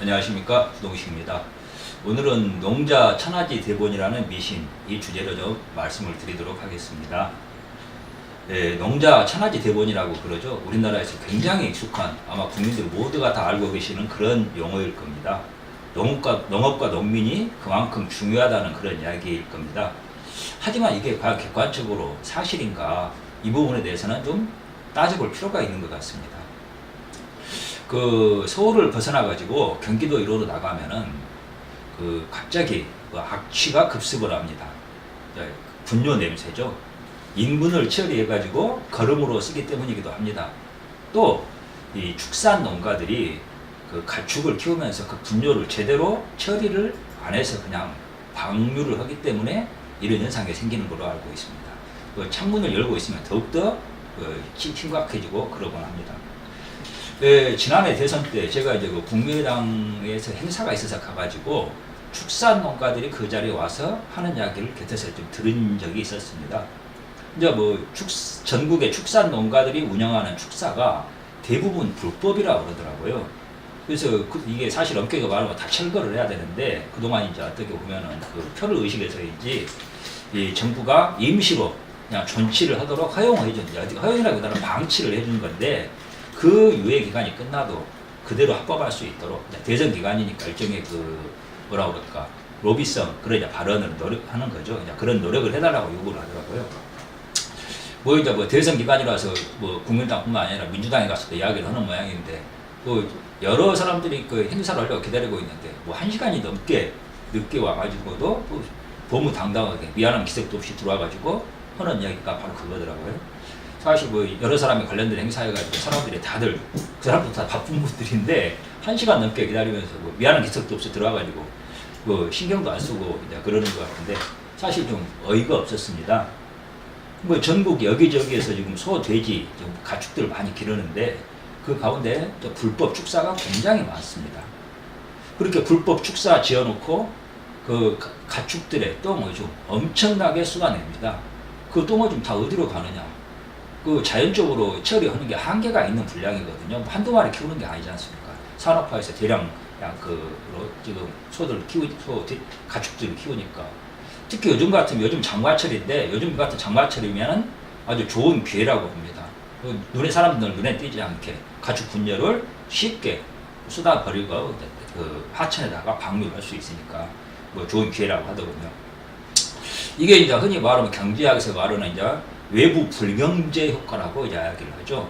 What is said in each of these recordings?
안녕하십니까, 노동식입니다. 오늘은 농자 천하지 대본이라는 미신, 이 주제로 좀 말씀을 드리도록 하겠습니다. 농자 천하지 대본이라고 그러죠. 우리나라에서 굉장히 익숙한, 아마 국민들 모두가 다 알고 계시는 그런 용어일 겁니다. 농업과 농민이 그만큼 중요하다는 그런 이야기일 겁니다. 하지만 이게 과연 객관적으로 사실인가, 이 부분에 대해서는 좀 따져볼 필요가 있는 것 같습니다. 서울을 벗어나가지고 경기도 이로로 나가면은 갑자기 악취가 급습을 합니다. 분뇨 냄새죠. 인분을 처리해가지고 거름으로 쓰기 때문이기도 합니다. 또 이 축산 농가들이 가축을 키우면서 그 분뇨를 제대로 처리를 안 해서 그냥 방류를 하기 때문에 이런 현상이 생기는 걸로 알고 있습니다. 창문을 열고 있으면 더욱더 심각해지고 그러곤 합니다. 지난해 대선 때 제가 이제 국민의당에서 행사가 있어서 가가지고 축산 농가들이 그 자리에 와서 하는 이야기를 곁에서 좀 들은 적이 있었습니다. 이제 전국의 축산 농가들이 운영하는 축사가 대부분 불법이라고 그러더라고요. 그래서 이게 사실 엄격히 말하면 다 철거를 해야 되는데, 그동안 이제 어떻게 보면은 표를 의식해서인지 이 정부가 임시로 그냥 존치를 하도록 허용해준, 허용이라기보다는 방치를 해준 건데, 그 유예 기간이 끝나도 그대로 합법할 수 있도록 대선 기간이니까 일종의 뭐라 그럴까, 로비성 그런 발언을 하는 거죠. 그런 노력을 해달라고 요구를 하더라고요. 이제 대선 기간이라서 국민당뿐만 아니라 민주당에 가서도 이야기를 하는 모양인데, 여러 사람들이 행사를 하려고 기다리고 있는데 1시간이 넘게 늦게 와가지고도 보무당당하게 미안한 기색도 없이 들어와가지고 하는 이야기가 바로 그거더라고요. 사실 여러 사람이 관련된 행사해가지고 사람들이 다들 그 사람도 다 바쁜 분들인데 1시간 넘게 기다리면서 미안한 기색도 없이 들어와가지고 신경도 안 쓰고 이제 그러는 것 같은데, 사실 좀 어이가 없었습니다. 전국 여기저기에서 지금 소, 돼지, 가축들을 많이 기르는데 그 가운데 또 불법 축사가 굉장히 많습니다. 그렇게 불법 축사 지어놓고 가축들의 똥을 좀 엄청나게 쏟아냅니다. 그 똥을 좀 다 어디로 가느냐? 자연적으로 처리하는 게 한계가 있는 분량이거든요. 한두 마리 키우는 게 아니지 않습니까? 산업화해서 대량 지금 가축들을 키우니까. 특히 요즘 장마철인데, 요즘 같은 장마철이면은 아주 좋은 기회라고 봅니다. 사람들 눈에 띄지 않게 가축 분뇨를 쉽게 쏟아버리고 하천에다가 방류할 수 있으니까 좋은 기회라고 하더군요. 이게 이제 흔히 말하면 경제학에서 말하는 이제 외부 불경제 효과라고 이야기를 하죠.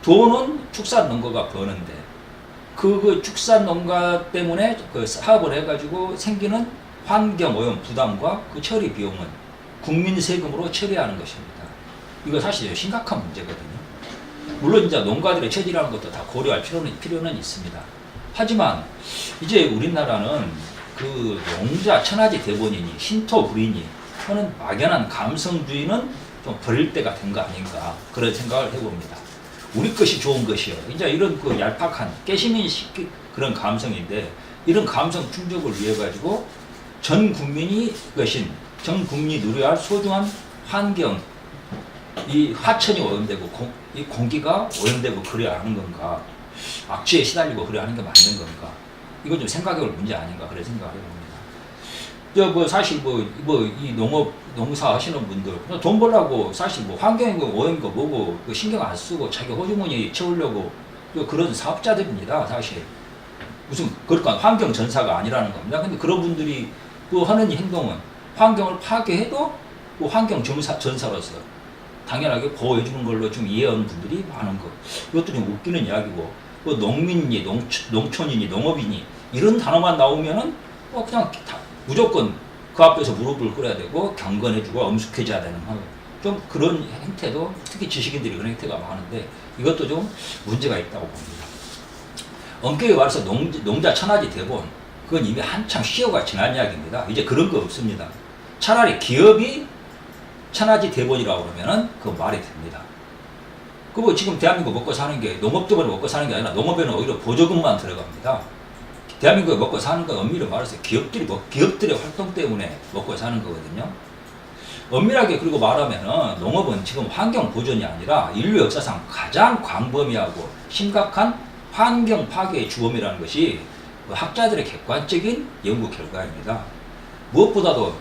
돈은 축산 농가가 버는데 축산 농가 때문에 사업을 해가지고 생기는 환경 오염 부담과 처리 비용은 국민 세금으로 처리하는 것입니다. 이거 사실 심각한 문제거든요. 물론 이제 농가들의 처지라는 것도 다 고려할 필요는 있습니다. 하지만 이제 우리나라는 농자 천하지 대본이니 신토불이니 하는 막연한 감성주의는 좀 버릴 때가 된 거 아닌가, 그런 생각을 해봅니다. 우리 것이 좋은 것이요. 이제 이런 얄팍한 깨시민식 그런 감성인데, 이런 감성 충족을 위해 가지고 전 국민이 누려야 할 소중한 환경, 이 하천이 오염되고 이 공기가 오염되고 그래야 하는 건가, 악취에 시달리고 그래야 하는 게 맞는 건가, 이건 좀 생각해볼 문제 아닌가, 그런 생각을 해봅니다. 사실 이 농사 하시는 분들 돈 벌라고 사실 환경이고 오염이고 뭐고 신경 안 쓰고 자기 호주머니 채우려고 그런 사업자들입니다. 사실 무슨 그러니까 환경 전사가 아니라는 겁니다. 근데 그런 분들이 하는 행동은 환경을 파괴해도 환경 전사로서 당연하게 보호해주는 걸로 좀 이해하는 분들이 많은 것. 이것도 좀 웃기는 이야기고, 농민이니 농촌이니 농업이니 이런 단어만 나오면은 그냥 무조건 그 앞에서 무릎을 꿇어야 되고 경건해주고 엄숙해져야 되는 좀 그런 행태도, 특히 지식인들이 그런 행태가 많은데 이것도 좀 문제가 있다고 봅니다. 엄격히 말해서 농자 천하지 대본, 그건 이미 한참 시효가 지난 이야기입니다. 이제 그런 거 없습니다. 차라리 기업이 천하지 대본이라고 그러면은 말이 됩니다. 지금 대한민국 먹고 사는 게 농업 때문에 먹고 사는 게 아니라 농업에는 오히려 보조금만 들어갑니다. 대한민국에 먹고 사는 건 엄밀히 말해서 기업들의 활동 때문에 먹고 사는 거거든요. 엄밀하게 그리고 말하면은 농업은 지금 환경 보존이 아니라 인류 역사상 가장 광범위하고 심각한 환경 파괴의 주범이라는 것이 그 학자들의 객관적인 연구 결과입니다. 무엇보다도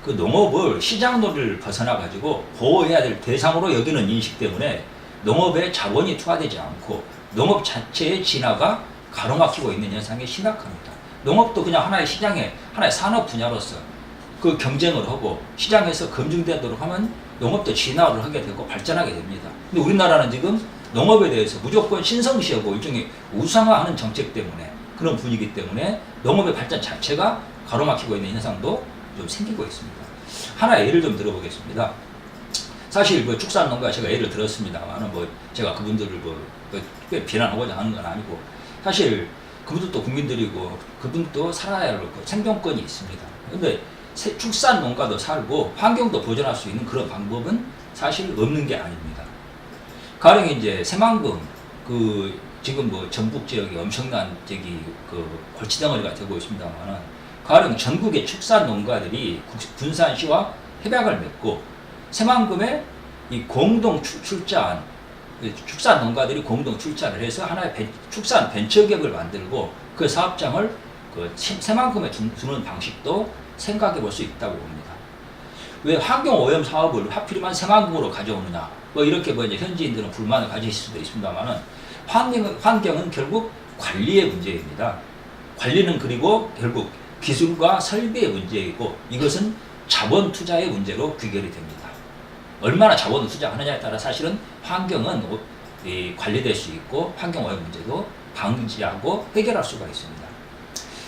그 농업을 시장놀이를 벗어나 가지고 보호해야 될 대상으로 여기는 인식 때문에 농업에 자본이 투하되지 않고 농업 자체의 진화가 가로막히고 있는 현상이 심각합니다. 농업도 그냥 하나의 시장의 하나의 산업 분야로서 그 경쟁을 하고 시장에서 검증되도록 하면 농업도 진화를 하게 되고 발전하게 됩니다. 근데 우리나라는 지금 농업에 대해서 무조건 신성시하고 일종의 우상화하는 정책 때문에 그런 분위기 때문에 농업의 발전 자체가 가로막히고 있는 현상도 좀 생기고 있습니다. 하나의 예를 좀 들어보겠습니다. 사실 뭐 축산농가 제가 예를 들었습니다만 뭐 제가 그분들을 꽤 비난하고자 하는 건 아니고 사실 그분들도 국민들이고 그분도 살아야 할 생존권이 있습니다. 근데 축산농가도 살고 환경도 보존할 수 있는 그런 방법은 사실 없는 게 아닙니다. 가령 이제 새만금 그 지금 뭐 전북 지역이 엄청난 그 골치덩어리가 되고 있습니다만은 가령 전국의 축산농가들이 군산시와 협약을 맺고 새만금에 이 공동 출자한 축산농가들이 공동 출자를 해서 하나의 축산 벤처기업을 만들고 그 사업장을 그 새만금에 두는 방식도 생각해 볼 수 있다고 봅니다. 왜 환경오염 사업을 하필이면 새만금으로 가져오느냐 뭐 이렇게 뭐 이제 현지인들은 불만을 가지실 수도 있습니다만은 환경은 결국 관리의 문제입니다. 관리는 그리고 결국 기술과 설비의 문제이고 이것은 자본 투자의 문제로 귀결이 됩니다. 얼마나 자본을 투자하느냐에 따라 사실은 환경은 관리될 수 있고 환경오염 문제도 방지하고 해결할 수가 있습니다.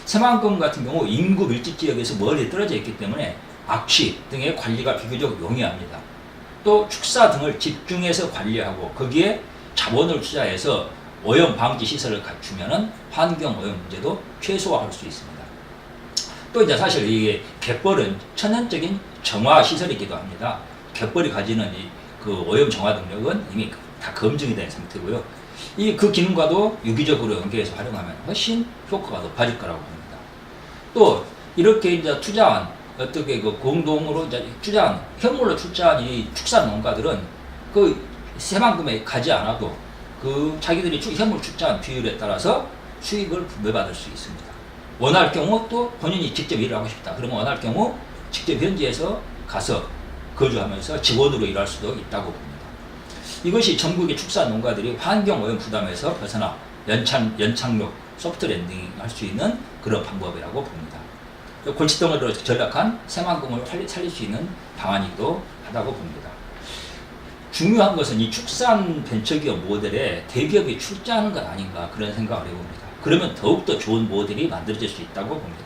새만금 같은 경우 인구 밀집 지역에서 멀리 떨어져 있기 때문에 악취 등의 관리가 비교적 용이합니다. 또 축사 등을 집중해서 관리하고 거기에 자본을 투자해서 오염 방지 시설을 갖추면은 환경 오염 문제도 최소화할 수 있습니다. 또 이제 사실 이게 갯벌은 천연적인 정화 시설이기도 합니다. 갯벌이 가지는 그 오염 정화 능력은 이미 다 검증이 된 상태고요. 그 기능과도 유기적으로 연계해서 활용하면 훨씬 효과가 높아질 거라고 봅니다. 또 이렇게 이제 투자한 어떻게 그 공동으로 이제 투자한 현물로 출자한 이 축산 농가들은 그 새만금에 가지 않아도 그 자기들이 현물 출자한 비율에 따라서 수익을 분배받을 수 있습니다. 원할 경우 또 본인이 직접 일을 하고 싶다. 그러면 원할 경우 직접 현지에서 가서 거주하면서 직원으로 일할 수도 있다고 봅니다. 이것이 전국의 축산 농가들이 환경오염 부담에서 벗어나 연착륙, 소프트 랜딩 할 수 있는 그런 방법이라고 봅니다. 골칫덩어리로 전락한 새만금을 살릴 수 있는 방안이기도 하다고 봅니다. 중요한 것은 이 축산 벤처기업 모델에 대기업이 출자하는 것 아닌가 그런 생각을 해봅니다. 그러면 더욱더 좋은 모델이 만들어질 수 있다고 봅니다.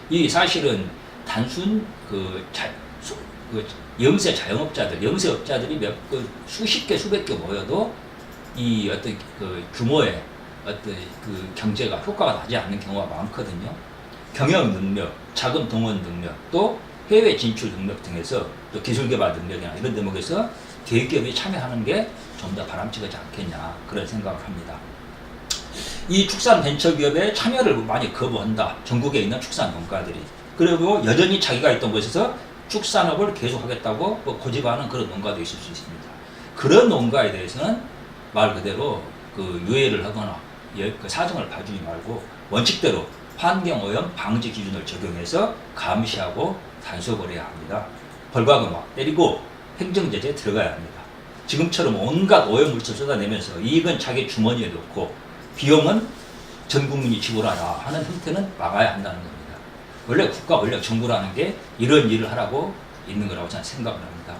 이 사실은 단순 영세 자영업자들, 영세업자들이 수십 개, 수백 개 모여도 이 어떤 그 규모의 어떤 그 경제가 효과가 나지 않는 경우가 많거든요. 경영 능력, 자금 동원 능력, 또 해외 진출 능력 등에서 또 기술 개발 능력이나 이런 대목에서 대기업이 참여하는 게 좀 더 바람직하지 않겠냐 그런 생각을 합니다. 이 축산 벤처기업에 참여를 많이 거부한다. 전국에 있는 축산 농가들이. 그리고 여전히 자기가 있던 곳에서 축산업을 계속하겠다고 고집하는 그런 농가도 있을 수 있습니다. 그런 농가에 대해서는 말 그대로 그 유예를 하거나 그 사정을 봐주지 말고 원칙대로 환경오염 방지 기준을 적용해서 감시하고 단속을 해야 합니다. 벌과금 막 때리고 행정제재에 들어가야 합니다. 지금처럼 온갖 오염물질 쏟아내면서 이익은 자기 주머니에 넣고 비용은 전 국민이 지불하라 하는 형태는 막아야 한다는 겁니다. 원래 국가 권력 정부라는 게 이런 일을 하라고 있는 거라고 저는 생각을 합니다.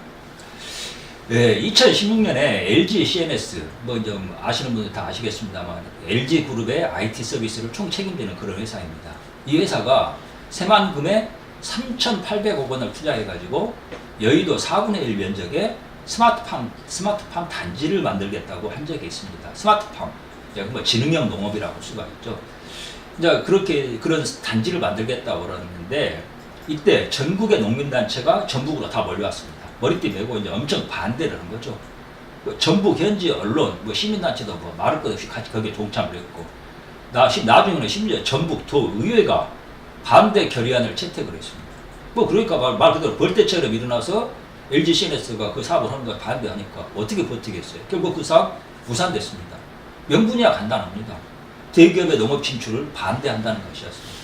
네, 2016년에 LG CNS, 좀 아시는 분들 다 아시겠습니다만, LG 그룹의 IT 서비스를 총 책임지는 그런 회사입니다. 이 회사가 새만금에 3,800억 원을 투자해가지고 여의도 4분의 1 면적에 스마트팜 단지를 만들겠다고 한 적이 있습니다. 스마트팜, 지능형 농업이라고 할 수가 있죠. 이제 그런 단지를 만들겠다고 그러는데, 이때 전국의 농민단체가 전북으로 다 몰려왔습니다. 머리띠 메고 이제 엄청 반대를 한 거죠. 전북 현지 언론, 시민단체도 말을 것 없이 같이 거기에 동참을 했고, 나중에는 심지어 전북 도의회가 반대 결의안을 채택을 했습니다. 그러니까 말 그대로 벌떼처럼 일어나서 LG CNS가 그 사업을 하는 걸 반대하니까 어떻게 버티겠어요? 결국 그 사업 무산됐습니다. 명분이야 간단합니다. 대기업의 농업 진출을 반대한다는 것이었습니다.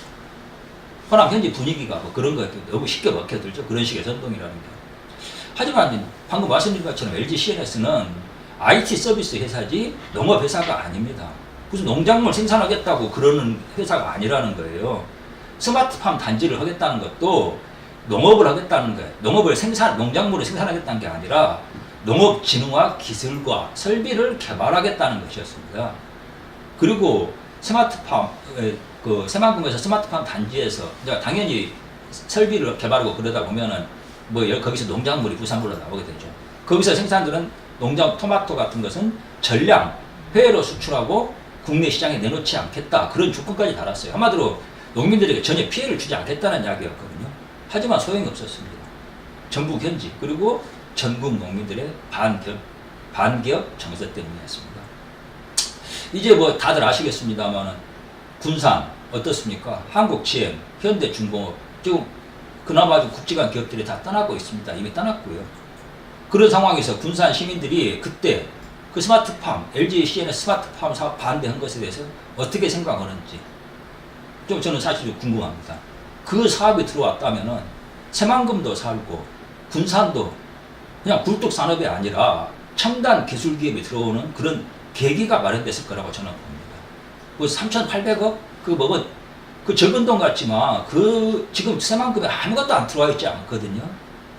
호남 현지 분위기가 뭐 그런 거 너무 쉽게 먹혀들죠. 그런 식의 선동이라는 게. 하지만 방금 말씀드린 것처럼 LG CNS는 IT 서비스 회사지 농업 회사가 아닙니다. 무슨 농작물 생산하겠다고 그러는 회사가 아니라는 거예요. 스마트팜 단지를 하겠다는 것도 농업을 하겠다는 거예요. 농작물을 생산하겠다는 게 아니라 농업진흥화 기술과 설비를 개발하겠다는 것이었습니다. 그리고 스마트팜, 새만금에서 스마트팜 단지에서 당연히 설비를 개발하고 그러다 보면은 거기서 농작물이 부산물로 나오게 되죠. 거기서 생산되는 토마토 같은 것은 전량 해외로 수출하고 국내 시장에 내놓지 않겠다. 그런 조건까지 달았어요. 한마디로 농민들에게 전혀 피해를 주지 않겠다는 이야기였거든요. 하지만 소용이 없었습니다. 전국 현지 그리고 전국 농민들의 반기업 정서 때문이었습니다. 이제 뭐 다들 아시겠습니다만은 군산 어떻습니까? 한국GM, 현대중공업 지금 그나마 국지간 기업들이 다 떠나고 있습니다. 이미 떠났고요. 그런 상황에서 군산 시민들이 그때 그 스마트팜, LG CNS 스마트팜 사업 반대한 것에 대해서 어떻게 생각하는지 좀 저는 사실 좀 궁금합니다. 그 사업이 들어왔다면은 새만금도 살고 군산도 그냥 굴뚝 산업이 아니라 첨단 기술 기업이 들어오는 그런 계기가 마련됐을 거라고 저는 봅니다. 그 3,800억 그 적은 돈 같지만 지금 새만금에 아무것도 안 들어와 있지 않거든요.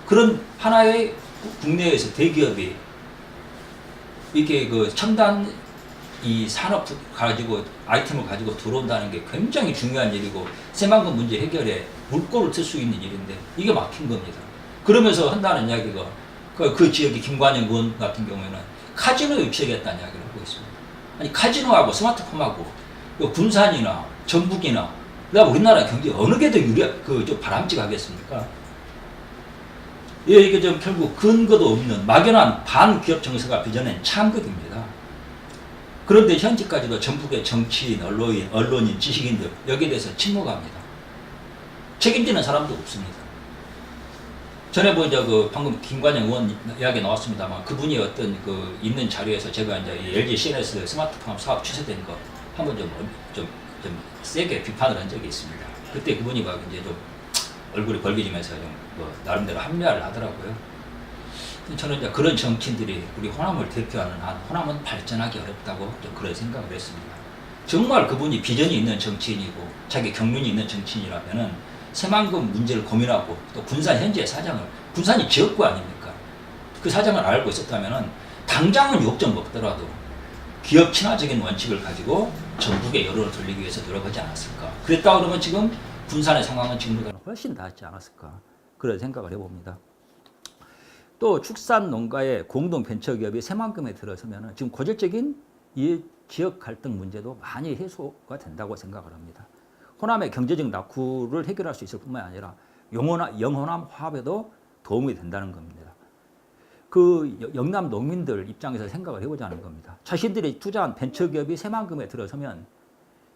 그런 하나의 국내에서 대기업이 이렇게 그 첨단 이 산업 가지고 아이템을 가지고 들어온다는 게 굉장히 중요한 일이고 새만금 문제 해결에 물꼬를 틀 수 있는 일인데 이게 막힌 겁니다. 그러면서 한다는 이야기가 그 지역의 김관영 의원 같은 경우에는 카지노에 유치하겠다는 이야기를 하고 있습니다. 아니 카지노하고 스마트폰하고 군산이나 전북이나 그다음 우리나라 경제 어느 게 더 좀 바람직하겠습니까? 예, 이게 좀 결국 근거도 없는 막연한 반기업 정서가 빚어낸 참극입니다. 그런데 현재까지도 전국의 정치인, 언론인, 지식인들 여기에 대해서 침묵합니다. 책임지는 사람도 없습니다. 전에 방금 김관영 의원 이야기 나왔습니다만 그분이 어떤 있는 자리에서 제가 이제 이 LG CNS 스마트팜 사업 취소된 거 한번 좀 세게 비판을 한 적이 있습니다. 그때 그분이 이제 좀 얼굴이 벌개지면서 나름대로 합리화를 하더라고요. 저는 이제 그런 정치인들이 우리 호남을 대표하는 한 호남은 발전하기 어렵다고 좀 그런 생각을 했습니다. 정말 그분이 비전이 있는 정치인이고 자기 경륜이 있는 정치인이라면은 새만금 문제를 고민하고 또 군산 현지의 사장을 군산이 지역구 아닙니까? 그 사장을 알고 있었다면은 당장은 욕 좀 먹더라도 기업 친화적인 원칙을 가지고 전국의 여론을 돌리기 위해서 노력하지 않았을까? 그랬다 그러면 지금 군산의 상황은 지금보다는 훨씬 낫지 않았을까? 그런 생각을 해봅니다. 또 축산 농가의 공동 벤처기업이 새만금에 들어서면 지금 고질적인 이 지역 갈등 문제도 많이 해소가 된다고 생각을 합니다. 호남의 경제적 낙후를 해결할 수 있을 뿐만 아니라 영호남 화합에도 도움이 된다는 겁니다. 영남 농민들 입장에서 생각을 해보자는 겁니다. 자신들이 투자한 벤처기업이 새만금에 들어서면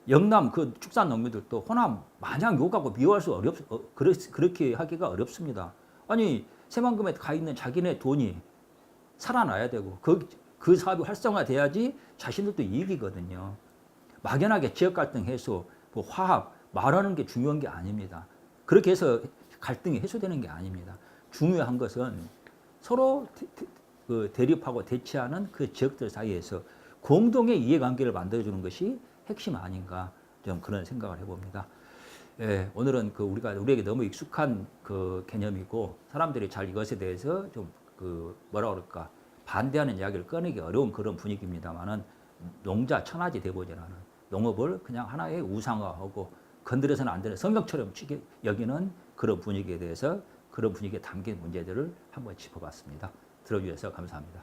영남 축산 농민들도 호남 마냥 욕하고 미워할 수 그렇게 하기가 어렵습니다. 아니 새만금에 가 있는 자기네 돈이 살아나야 되고 그 사업이 활성화돼야지 자신들도 이익이거든요. 막연하게 지역 갈등 해소, 화합 말하는 게 중요한 게 아닙니다. 그렇게 해서 갈등이 해소되는 게 아닙니다. 중요한 것은 서로 대립하고 대치하는 그 지역들 사이에서 공동의 이해관계를 만들어주는 것이 핵심 아닌가 좀 그런 생각을 해봅니다. 예, 오늘은 우리에게 너무 익숙한 개념이고 사람들이 잘 이것에 대해서 좀 뭐라 그럴까 반대하는 이야기를 꺼내기 어려운 그런 분위기입니다만은 농자 천하지 대보제라는 농업을 그냥 하나의 우상화하고 건드려서는 안 되는 성경처럼 여기는 그런 분위기에 대해서 그런 분위기에 담긴 문제들을 한번 짚어봤습니다. 들어주셔서 감사합니다.